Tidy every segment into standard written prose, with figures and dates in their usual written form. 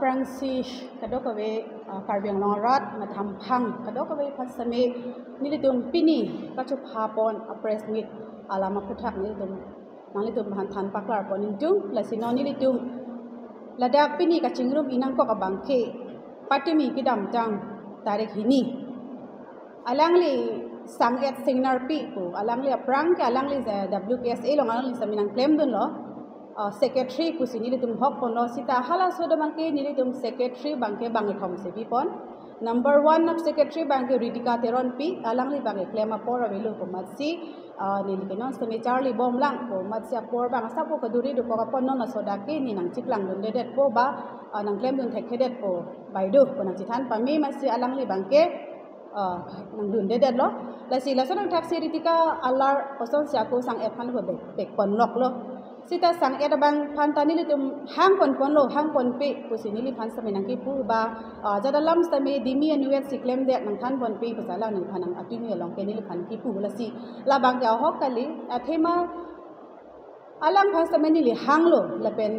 aprangsi kadokawe karbiang longarat matampang kadokawe pasame nilitum pini kacup hapon apres mit alama putak nilitum hantan paklar ponintung lasino nilitum ladak pini kacingrum inang kok abangke patimi kidam jang tarik ini alangli sanget singnar pi pu alangli aprang ke alangli WKSA longalang saminang claim dun lo secretary ku sini litum hok pon lo sita hala soda bangke nili tum secretary bangke bangi thom se pi pon number 1 of secretary bangke ridika teron pi alangli bangke claim apor avelu ko matsi nili kenon semi charlie bom lang ko matsi apor bang sapo kaduri du ko pon no soda ke ni nang chiklang dun dedet po ba nang claim dun thek hedet po baidu ko nang chithan pami masi alangli bangke nang dun dedet lo lasi lasonang taxi ridika alar poson siako sang ephan ko bek pon nok lo sita sang edabang pantani litum hang pon lo hang pon pe kusini li pan saminang ki pu ba jadalam sami dimi anuet siklem de nang than pon pe pasala ni phanang atimi long ke ni li pan ki pu lasi labang ya hok kali athema alang pan samani li hang lo lapen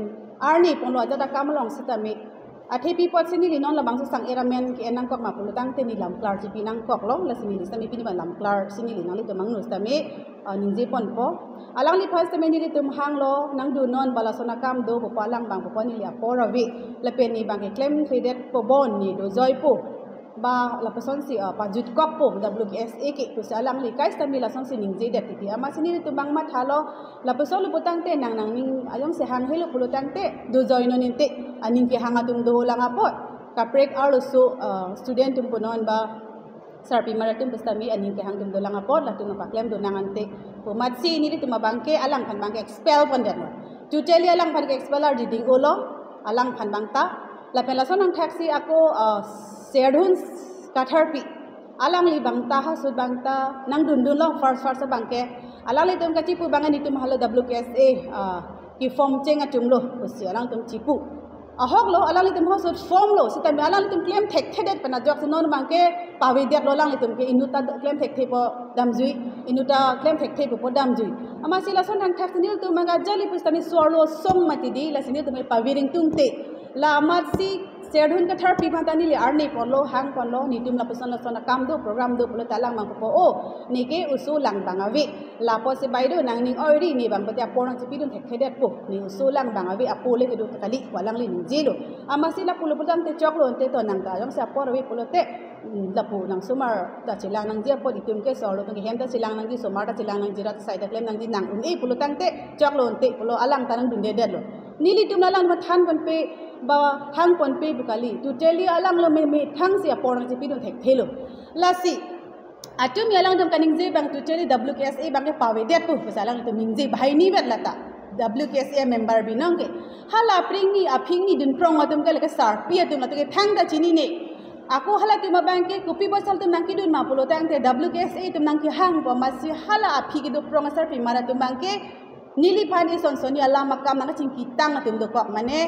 arni pon lo jada kamalong sita me athepi pot sini li non labang sang eramen ki enang kok ma pulutang te ni lam klar jipi nang kok long lasini li sami pini ban lam klar sini li nang li temang nus tame ningje pon po alang li phas tame ni li tum hang lo nang du non balasona kam do po palang bang po ni li aporawi lapen ni bang ke claim credit po bon ni do joy po ba la person si pa jut kok po WKSA ke to alang li kai sami la song si ningje det ti ama sini li tum bang ma thalo la person lu putang te nang ning ayong se hang helo pulutang te do joy no nin te aning ke hanga tum do lang apot ka break also student tum ponon ba sarpi maratum bestami aning ke hang tum do lang apot la tum pa claim do nangante po matsi ni li tum bangke alang kan bangke expel pon det tu teli alang pan ke expel ar ding ulo alang pan bangta la pela sonang taxi ako serdhun katharpi alang li bangta ha sud bangta nang dun lo first bangke alang li tum ka chipu bangani tum halo WKSA ki form chenga tum lo usi alang tum chipu ahok lo alang li tum ho sud form lo sita me alang li tum claim thek thedet pana jok non bangke pawi det lo lang li tum ke inuta claim thek the po damjui inuta claim thek the po damjui ama sila son hang thak sinil tum manga jali pustami swalo song mati di la sinil tum pawiring tum te la amatsi serdhun ka therapy bantani li arni ponlo hang ponlo ni tum la person la sona kam do program do polo talang mang po o ni ke usu lang bangawi la po se baido nang ning ori ni bang patia porang chipi dun thek thedet po ni usu lang bangawi apole ke do kali walang li ning jelo amasi la pulo pulam te choklo te to nang ta jong sa porwi pulo te la pu nang sumar ta chilang nang je po itum ke solo to ke hem ta chilang nang ji somar ta chilang nang ji rat sai ta klem nang ji nang un e pulo tang te choklo te pulo alang ta nang dun dedet lo nili tum la lang ma than kon pe ba hang pon pe bukali tu teli alang lo me thang sia porang chipi dun thek thelo lasi atum yalang dum kaning je bang tu teli WKSA bang ke pawe det pu pasalang tu ning je bhai ni bet lata WKSA member binang ke hala pring ni aphing ni dun prong atum ke sar pi atum la ke thang da chini ne aku hala tu ma bang ke kupi bosal tu nang ki dun ma pulo tang te WKSA tu nang ki hang pa masi hala aphi ki du prong sar pi mara tu bang ke nili pani sonsoni alam makam nang cingki tang atum do kok mane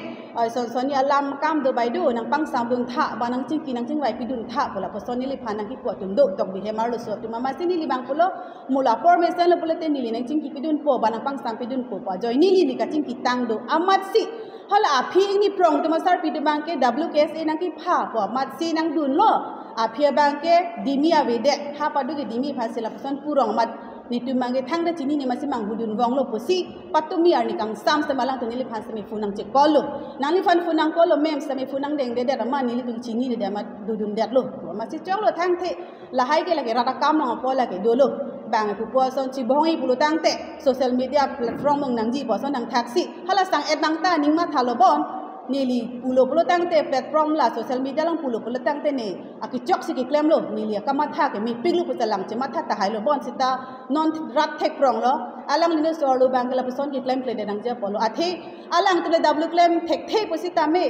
sonsoni alam makam do baidu nang pang sam dun tha ba nang cingki nang cingwai pi dun tha pola posoni li pan nang ki po tum do tok bi hemar lo so tu mama sini li bang polo mula formation lo polo te nili nang cingki pi dun po ba nang pang sam pi dun po pa joy nili ni ka cingki tang do amat si hala aphi ni prong tu masar pi du bang ke WKSA nang ki pha po amat si nang dun lo aphi bang ke dimia wede ha pa du ke dimi pha sila poson purong mat ni tu mangi thang da chini ni masi mang hudun wong lo posi patumi ar ni kang sam samalang tu nili phan sami funang che kolo nang li phan funang kolo mem sami funang deng de de ma nili tu chini ni de ma dudun det lo masi chong lo thang the la hai ke la ke rata kam no po la ke do lo bang pu po son chi bongi pulu tang te social media platform mong nang ji po son nang taxi hala sang et bang ta ning ma thalo bon nili pulo tang te platform la social media lang pulo tang te ne aki chok si ki claim lo nili ka ma tha ke mi piglu pu talang che ma tha ta hai lo bon sita non rat thek prong lo alang ni so lo bang la person ki claim play de nang je polo athi alang tu le w claim thek the pu sita me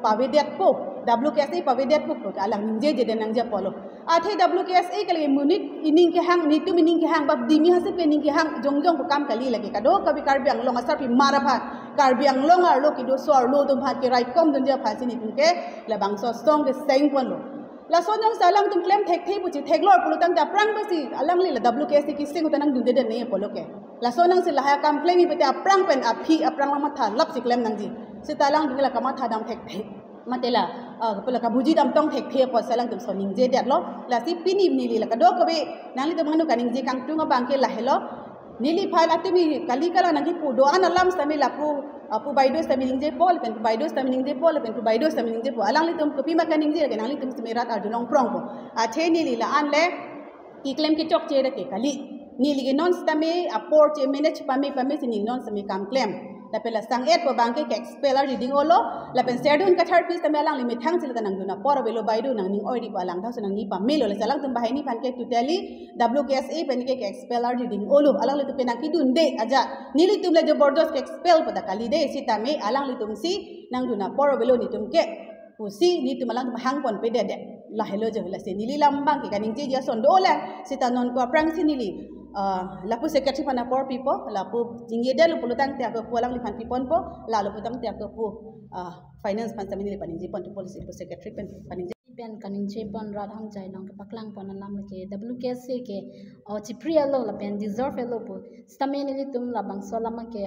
pa we det po WKSA pa we det po ko alang ning je de nang je polo athi WKSA ke le munit ining ke hang ni tu mining ke hang bab dimi ha se pe ning ke hang jong jong ko kam kali lagi ka do ka bi kar biang long asar pi mara pha kar biang long ar lo ki do so ar lo dum pha ke rai kom dun je pha sini tum ke la bang so song ke seng pon lo la so nyong salang tum claim thek the pu chi thek lor pulu tang da prang ba si alang li la WKSA ki sing utanang dun de ne polo ke la so nang si la ha kam claim bi pe aprang pen aphi aprang ma tha lap si claim nang ji si talang ding la kama tha dam thek the matela pula ka buji dam tong thek thia po salang tum soning je det lo la si pini nili la ka do ka be nang li tum nganu kaning je kang tunga bangke la helo nili phal atimi kali kala nang pu do an alam sami la pu baido sami ning je pol pen pu baido sami ning je pol pen pu baido sami ning je po alang li tum kopi ma kaning je ke nang li tum semerat ar dunong prong po a the nili la an le ki claim ki chok che ke kali nili ge non stame a port che manage pame sini non sami kam claim la pela sang et po bangke ke expeller reading olo la pen sedun ka third piece tame lang limit thang sila tanang duna por belo baidu nang ning oi di pa lang thau nang ni pa melo la salang tum bahai ni pan ke to tally WKSA pen ke expeller reading olo alang litu penak idun de aja nili tum le jabardast ke expel pada kali de sitame alang litum si nang duna por belo ni tum ke pusi ni tum alang hang pon pe de la hello je la se nili lambang ke kaning je son do la sita non ko prang si nili lapu secretary pana por pipo lapu jingye de lu pulutang te ko pulang li pan pipon po la lu putang te ko pu finance pan samini li paning pon to policy po secretary pen paning pen kaning che pon rat hang jai long paklang pon lam ke WKC ke chipria lo la pen deserve lo po stameni li tum la bang solama ke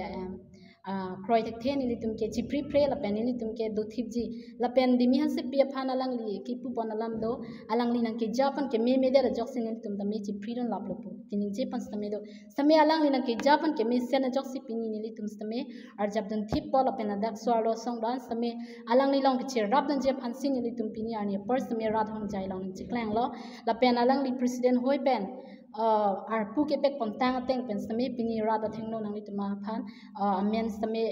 kroi tek the ni tum ke chipri pre la pen ni tum ke do thipji la pen dimi han se pia phana lang li ki pu pon lam do alang li nang ke japan ke me de ra jok sin ni tum da me chipri don lap lo pu tining je pan stame do stame alang li nang ke japan ke me sen jok si pini ni li tum stame ar jab don thip pol la pen dak so ro song dan stame alang li long ke che rap dan je phan sin ni tum pini ar ni per stame ra thong jai long ni chiklang lo la pen alang li president hoi pen ar pu ke pek pon tang teng pen stame pini ra da thengno nang li tuma phan men stame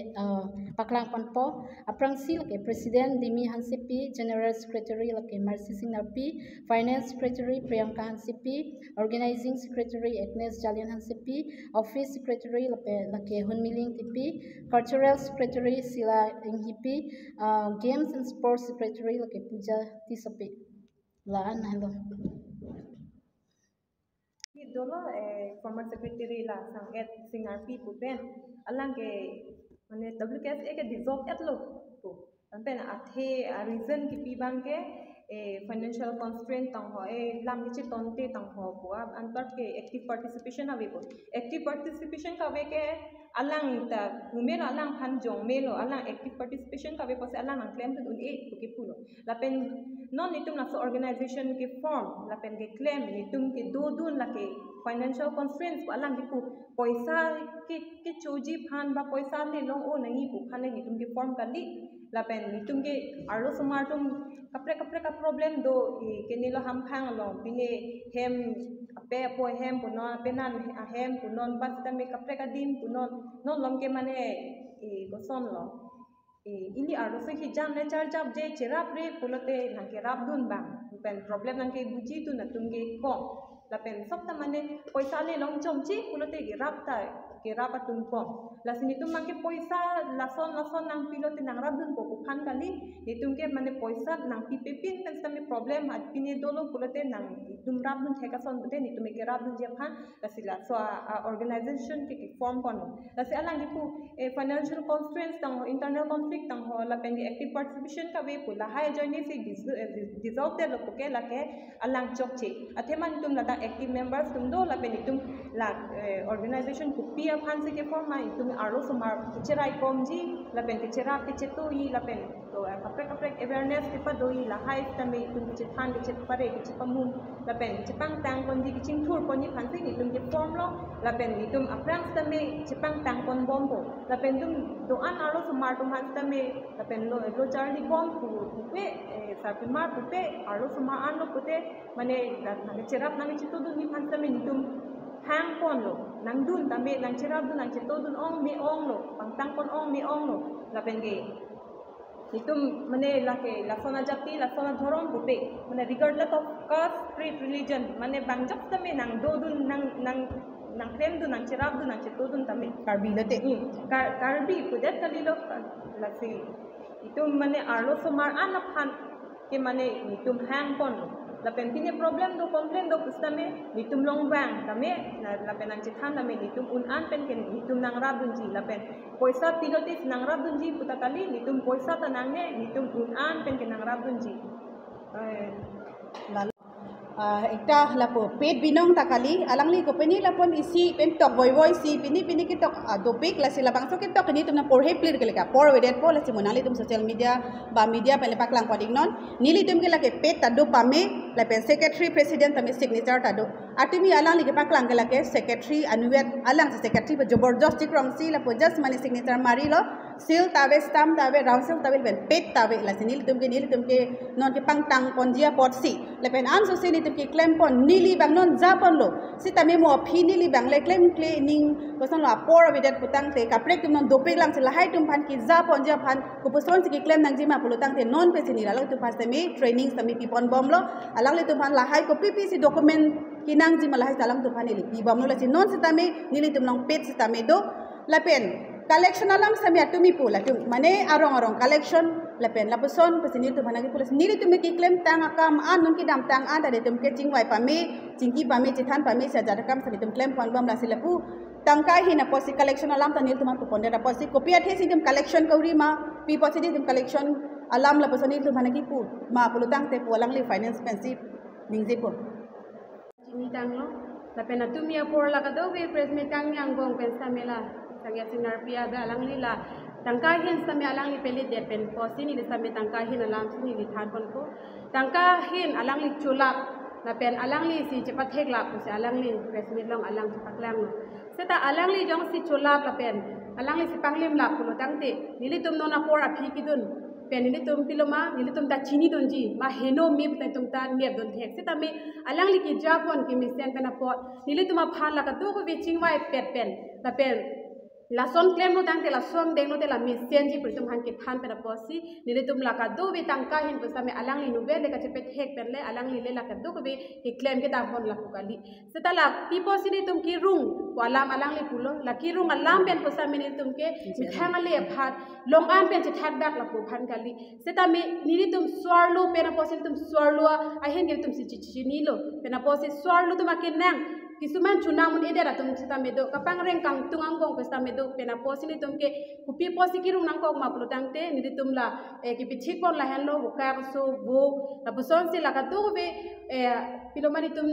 paklang pon po aprang sil ke president dimi hansepi general secretary la ke mercy singh pi finance secretary priyanka hansepi organizing secretary Agnes Jalian hansepi office secretary la ke hunmiling tipi cultural secretary Sila Inghipi games and sports secretary la ke puja tisapi la an hello dolo former secretary la sang et singar pi pupen alang ke mane WKSA ke dissolve et lo to tampen athe reason ki pi bang ke financial constraint tang ho lam ki tonte tang ho ko antar ke active participation ave ko active participation ka ve ke alang ta humelo alang han jong melo alang active participation ka ve ko se alang ang claim tu e to ki pulo la pen non nitum la so organization ke form la pen ke claim nitum ke do dun la ke financial constraints ko alang ki pu paisa ke choji phan ba paisa le long o nangi pu phan le nitum ke form ka li la pen nitum ke aro somar tum kapre ka problem do ke ni lo ham phang lo pine hem pe po hem ko no penan hem ko non bas ta me kapre ka dim ko non lom ke mane ko son lo ini aro se ki jam ne char jab je cherap re polote na ke rap dun ba pen problem nang ke buji tu na tum ke ko la pen sab ta mane paisa le long chom chi polote ke rap ta ke rap atum ko la sini tum mang ke paisa la son nang pilote nang rap dun ko phan kali ni tum ke mane paisa nang pi pe pin pen sta me problem at pine dolo polote nang tum rap dun theka son bute ni tum ke rap dun je phan la sila so organization ke form kon la se alang ki pu financial constraints tang internal conflict tang ho la pen active participation ka ve pu la high journey se dissolve de lo ke la ke alang chok che atheman tum la da active members tum do la pen tum la organization ku pia phan se ke form mai tum aro somar cherai komji la pen ke chera ke chetu yi la pen to kapre awareness ke pa doi la high tame tum ke phan ke chet pare ke chipamum la pen chipang tang kon ji ke ching thur kon ni phan se ni tum ke form lo la pen ni tum aprang tame chipang tang kon bombo la pen tum do an aro somar tum han tame la pen lo charli bom ku pe sa pimar ku pe aro somar an lo pute mane la cherap na chitu du ni phan tame ni tum hang pon lo nang dun tame nang cherap dun nang chitu dun ong me ong lo pang tang kon ong me ong lo la pen ge itum mane la ke la sona jati la sona dhorom pupe mane regardless of caste creed religion mane bangjak tame nang do dun nang claim dun nang cherap dun nang chitu dun tame karbi late karbi pudet kalilo la se itum mane arlo somar an phan ke mane itum hang pon la pen pine problem do complain do kustame nitum long bang tame la pen ang chithan tame nitum un an pen ken nitum nang rab dun ji la pen poisa pilotis nang rab dun ji putakali nitum poisa tanang ne nitum un an pen ken nang rab dun ji ekta lapo pet binong takali alang li ko peni lapon isi pen tok boy si pini ki tok dopik la sila bangso ki tok ni tumna porhe plir ke leka por wedet po la simonali tum social media ba media pele paklang pading non nili tum ke lake pet tado pame la pen secretary president tami signature tado atimi alang li ke paklang ke lake secretary anuet alang secretary ba jobardasti krong si la po just mani signature mari lo seal tabe stamp tabe round seal tabe pen pet tabe la sinili tum ke non ke pangtang ponjia pot si la pen an so sini ki claim pon nili bang non japon lo si tami mo phi nili bang le claim cleaning person lo por vidat putang te kaprek tum non dope lang sila hai tum phan ki japon ja phan ko person si ki claim nang jima pulutang te non pe sini la lo tu pas tami training tami pipon bom lo alang le tum phan la hai ko ppc document ki nang jima la hai salam tu phan ni pi bom lo la si non si tami nili tum long pet si tami do la pen collection alam sami atumi pula tum mane arong collection lapen lapuson pesenil tu managi pulas nili tu meki claim tang akam an non ki dam tang an tade tum ke chingwai pami chingki pami chithan pami sajada kam sami tum claim pon bam la silapu tangkai hina posi collection alam tanil tu man ponde da posi kopia the sim collection kauri ma pi posi dim collection alam lapuson tu managi pu ma pulutang te pulang li finance pensive ningje po ini tang lo lapen atumi apor la ka do we press me tang yang gong pensamela sangya sinar pia da alang lila tangka hin sami alang li peli det pen posi ni sami tangka hin alam sini li than pon ko tangka hin alang li chulap na pen alang li si cepat hek la se alang li presmit long alang cepat lang seta alang li jong si chulap la pen alang li si panglim la pulo tangte nili tum nona por aphi kidun pen nili tum piloma nili tum ta chini donji ma heno mip ta tum ta nep don thek seta me alang li ki japon ki misen pen apot nili tum phan la ka to ko be chingwai pet pen la pen la son claim no tang te la som deng no te la misen ji pritum han ke than pe na posi nile tum la ka do be tang ka hin ko same alang li no be le ka chepet hek pen le alang li le la ka do ko be ke claim ke da bon la ko kali seta la pipo si ni tum ki rung ko alam alang li pulo la ki rung alam pen ko same ni tum ke mi thang le phat long an pen che thak dak la ko phan kali seta me ni tum swar lo pe na posi tum swar lo a hen ke tum si chi ni lo pe na posi swar lo tum akin nang kisuman chunamun edera tum sita medo kapang reng kang tungang gong pesta medo pena posini tum ke kupi posi kirung nang kong ma plutang te ni tum la ki pichik pon la hello buka so bu la puson si la ka tu be pilomani tum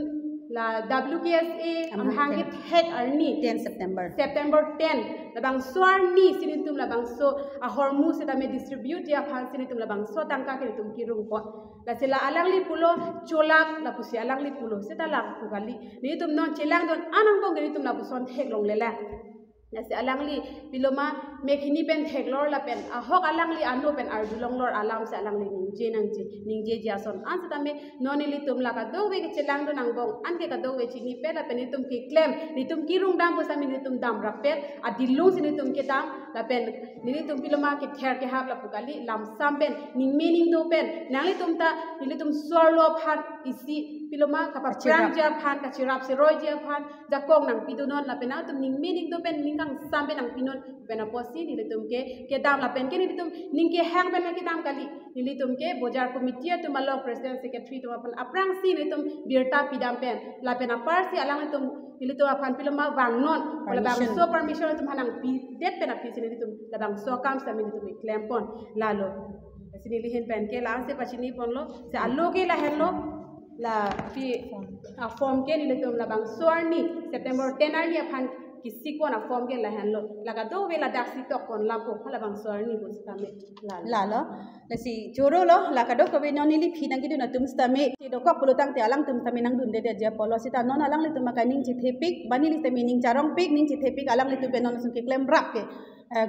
la WKSA am hangit head arni 10 September 10 labang swar ni sinitum labang so a hormu sita me distribute ya phan sinitum labang so tangka ke tum kirung po la sila alang li pulo cholak la pusi alang li pulo sita la kugali ni tum non chilang don anang bong ni tum la puson thek long lela ya si alang li piloma mekini pen thek lor la pen a hok alang li anu pen ar dulong lor alam sa alang li ningje jason an sita me noni li tum la ka do we ke chilang don ang bong an ke ka do we chini pe la pen ni tum ki claim ni tum kirung dam ko sa ni tum dam rapet a dilung sini tum ke dam la pen ni tum piloma ke ther ke hab la pukali lam sam pen ning meaning do pen nang li tum ta ni tum sorlo phat isi piloma ka pa prang ja phan ka chirap se roi ja phan ja kong nang pidunon la pen tum ning meaning do pen ning kang sam pen nang pinon pen a posi ni tum ke dam la pen ke ni tum ning ke hang pen ke dam kali ni tum ke bojar committee tum along president secretary tum apal aprang si ni tum birta pidam pen la pen a parsi alang tum ni tum aphan piloma wang non wala bang so permission tum hanang pi det pen a pi ni tum la bang so kam sa ni tum claim pon lalo sini lihin pen ke la se pachini pon lo se allo ke la hello la pi a form ke ni tum la bang swar ni September 10 arni aphan kisi ko na form ke la hello la ka do we la dak si tok kon lam ko la bang swar ni ko stame la lo la si joro lo la ka do ko be non ni phi nang ki du na tum stame ti do ko pulutang te alang tum stame nang dun de je polo sita non alang li tum ka ning chi thepik bani li stame ning charong pik ning chi thepik alang li tu be non sum ki claim rap ke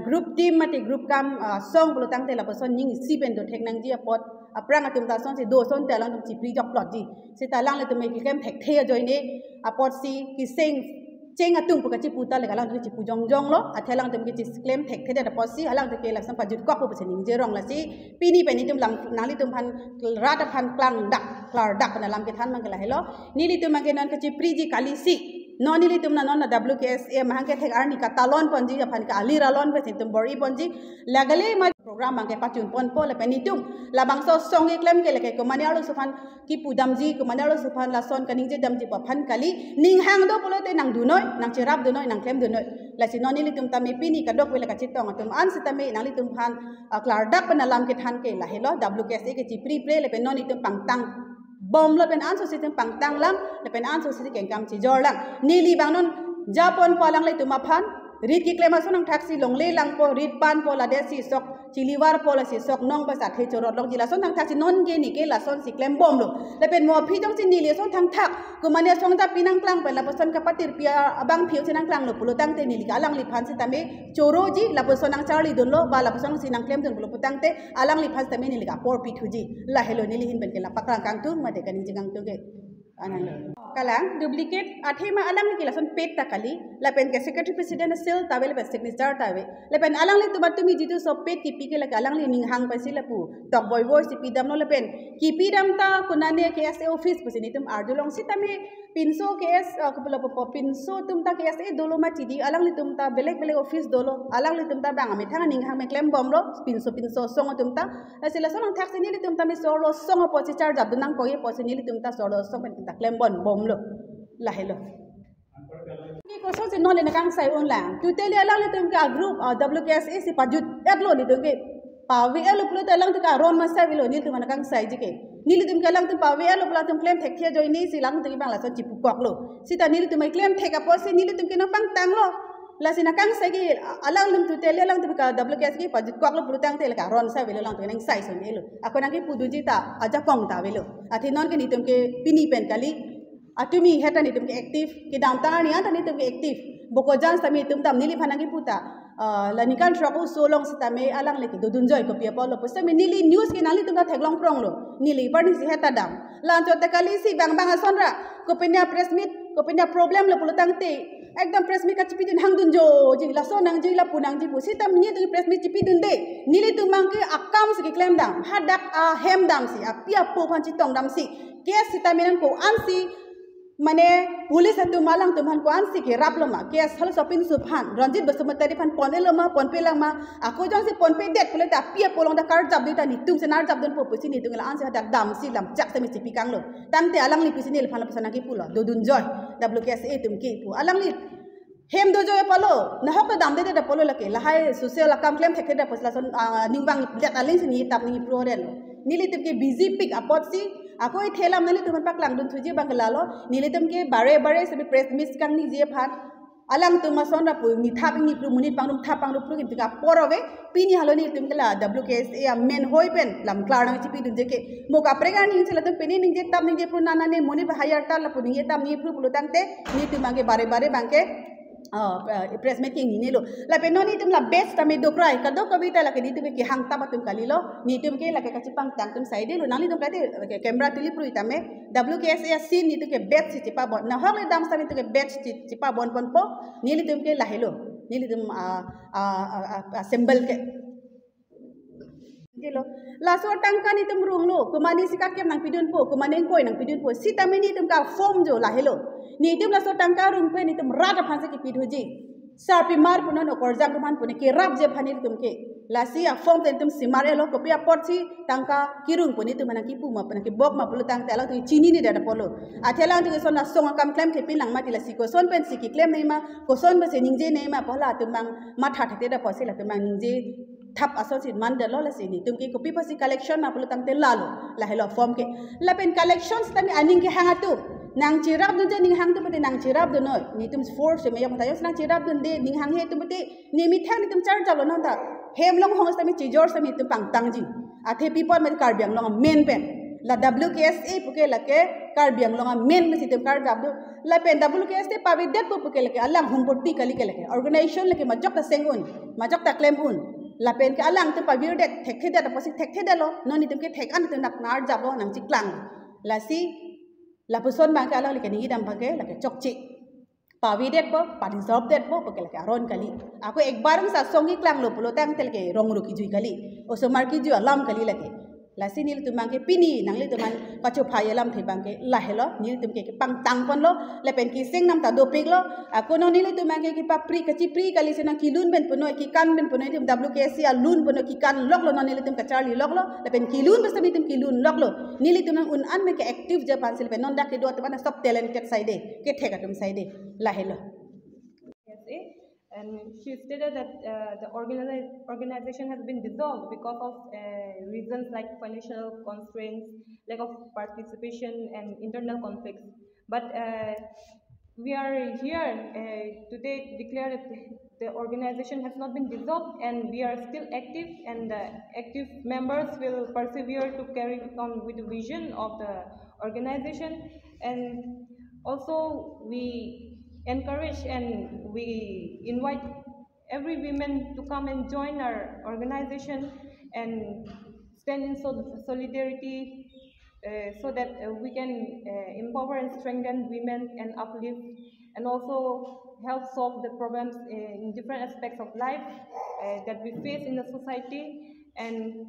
group team mate group kam song pulutang te la person ning si ben do thek nang ji pot aprang atum ta son si do son te alang tum chi pri jok plot ji sita alang li tum ki claim thek the joy ne apot si ki sing ceng atung puka ci puta le kalang ci pujong jong lo athelang tum ki ci claim thek the da posi alang te ke lak sam pajut ko po pening je rong la si pini pe ni tum lang nali tum phan rat phan klang dak klar dak na lam ke than mang ke la hello ni li tum mang ke non ke ci pri ji kali si noni li tum na non na WKSA mahang ke thek arni ka talon ponji phan ka ali ralon pe tum bori ponji lagale ma program mang ke pachun pon po le pe ni tum la bang so song ke claim ke le ke ko mani alu sufan ki pudam ji ko mani alu sufan la son kaning je dam ji pa phan kali ning hang do polo te nang dunoi nang chirap dunoi nang claim dunoi la si noni li tum ta me pini ka dok we le ka chitong tum an si ta me nang li tum phan klar dak pa na lam ke than ke la hello WKSA ke chi pri pre le pe noni tum pang tang bom lo pen anso si pang tang lam le pen anso si ken kam chi jor lang nili bang non japon palang le tuma phan rit ki klema sonang taxi long le lang po rit pan po la de si sok chiliwar po la si sok nong ba sa the chorot long jila son thang taxi non ge ni ke la son si klem bom lo le pen mo phi jong si ni le son thang thak ku mane song ta pinang klang pe la person ka patir pia abang phiu chenang klang lo pulo tang te ni li ka alang li phan si tame choro ji la person ang charli don lo ba la person si nang klem don pulo putang te alang li phan tame ni li ka por pi thu ji la hello ni li hin ben ke la paklang kang tu ma de kan jingang tu ge anang kalang duplicate athema alang ni lason pet takali la pen ke secretary president seal tawel pe signature tawe la pen alang ni tuba tumi jitu so pet ki pike la alang ni ninghang pa sila pu tok boy boy si pidam no la pen ki pidam ta kunane ke SA office pa sinitum ardulong sitame pinso KS kupula po pinso tum ta KSA dolo ma tidi alang ni tum ta belek belek office dolo alang ni tum ta bang ame thanga ninghang me claim bom lo pinso song tum ta la sila sonang taxi ni tum ta me solo song po si charge ab dunang ko ye po si ni tum ta solo song pen ta claim bom lo la hello ni ko so si no le na kang sai online tu tele alang ni tum ka group WKSA si pajut etlo ni tum ke pawi elo pulo ta alang ka ron ma sai lo ni tum na kang sai jike nili tum ka lang tum pawi elo pulo tum claim thek thia join ni si lang tum bang la so chipu kok lo sita nili tum claim thek apo si nili tum ke na pang tang lo la sina kang sai ki alang tum tu tele alang tum ka WKSA ki pajut kok lo pulo tang te la ka ron sai velo lang tum nang sai so ni lo ako nang ki pudu ji ta aja kong ta velo athi non ke ni tum ke pini pen kali atumi heta ni tum ke active ki dam ta ni anta ni tum ke active boko jan sami tum tam nili phanangi puta la nikan trapo so long sitame alang le ki dudun joy ko pia polo po sami nili news ki nali tum ka theglong prong lo nili par ni si heta dam lan to te kali si bang bang asonra ko penya press meet ko penya problem lo pulutang te ekdam press meet ka chipidin hangdun jo ji la so nang ji la punang ji pu sitam ni tu press meet chipidun de nili tum mang ke akam si claim dam hadak a hem dam si a pia po phan chi tong dam si ke sitamenan ko ansi mane police atu malang tumhan ko ansi ke rap lama ke sal sopin subhan ranjit basumati phan pone lama pon pe lama ako jong si pon pe det pule ta pia polong da kar jab dita ni tum senar jab don po pusi ni tungla ansi hadak dam si lam chak sami si pikang lo tante alang li pusi ni phan la pasana ki pulo dodun joy WKSA tum ki pu alang li hem do joy palo na hok dam de da polo lake lahai social account claim thek da pasla son ningbang let aling si ni tap ni pro rel nili tum ke busy pick apot si ako i thelam nali tuman pak lang dun thuji bangalalo nilitum ke bare sabi press miss kang ni je phat alang tuma sonra pu ni thaping ni pru munit pangrum thapang ru pru kintika porove pini haloni tum kala WKSA men hoi pen lam klarang chipi dun je ke moka pregan ni chela tum peni ning je tam ning je pru nana ne moni higher tal la pu ning je tam ni pru pulu tangte ni tumange bare bangke press meeting ni lo la pe noni tum la best tame dokrai ka do kavita la ke ni tum ke hang ta batum kalilo ni tum ke la ke kachipang tang tum side lo nali tum kate camera tili pru itame WKSA scene ni tum ke bet si chipa bon na hole dam sami tum ke bet si chipa bon pon po ni tum ke la helo ni tum symbol ke lo la so tangka ni tum rung lo kumani sika kem nang pidun po kumani koi nang pidun po sitame ni tum ka form jo la helo ni tum la so tangka rung pe ni tum rata phanse ki pidhuji sarpi mar punon okor jam man pune ke rap je phani tum ke la si a form te tum simar elo ko pia pot si tangka kirung puni tum na ki pu ma puna ki bok ma pulu tang tela tu chini ni da polo athela tu so na songa kam claim ke pin lang ma tila si ko son pen si ki claim nei ma ko son be se ningje nei ma pola tum mang ma tha thate da posila tum mang ningje thap associate man de lo la sini tum ki copy pasi collection ma pulu tang te lalo la hello form ke la pen collections tani aning ke hanga tu nang chirap dun je ning hang tu pati nang chirap dun no ni tum force me yam tayo nang chirap dun de ning hang he tu pati ni mi thang ni tum char jalo na ta hem long hong sami chijor sami tum pang tang ji athe people me kar biang long main pen la WKSA puke la ke kar biang long main me situm kar jab du la pen WKSA pavi det puke la ke alang hum porti kali ke la ke organization la ke majok ta sengun majok ta claim un la pen ke alang tu pavir det thek the da posi thek the lo no ni tum ke thek an tu nak nar jab lo nang chiklang la si la person bang ka alang le ke ni dam phake la ke chokchi pavi det po pa reserve det po ke la ke aron kali ako ek barang sa songi klang lo pulo tang tel ke rong ru ki jui kali o so mar ki ju alam kali la ke la si nil tu mang ke pini nang le tu man pachu phai alam thei bang ke la helo nil tum ke pang tang pon lo le pen ki sing nam ta do pik lo ako no nil tu mang ke ki pa pri ka chi pri kali sena ki lun ben puno ki kan ben puno tum WKSA lun puno ki kan lok lo no nil tum ka charli lok lo le pen ki lun besami tum ki lun lok lo nil tu un an me ke active je pan sil pen non da ke do tu ban stop talented side ke theka tum side la helo And she stated that the organization has been dissolved because of reasons like financial constraints, lack of participation, and internal conflicts. But we are here today declare that the organization has not been dissolved and we are still active, and the active members will persevere to carry on with the vision of the organization. And also we encourage and we invite every woman to come and join our organization and stand in solidarity so that we can empower and strengthen women and uplift and also help solve the problems in different aspects of life that we face in the society. And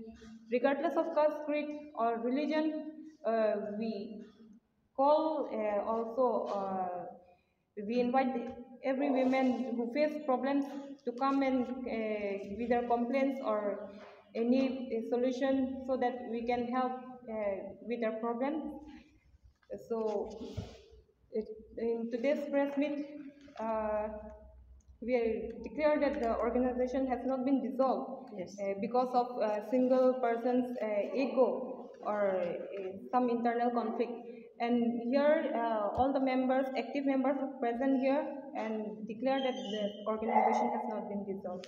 regardless of caste, creed, or religion, we call we invite every woman who face problems to come and with their complaints or any solution so that we can help with their problems. So in today's press meet, we declare that the organization has not been dissolved because of a single person's ego or some internal conflict. And here, all the members, active members, are present here and declare that the organization has not been dissolved.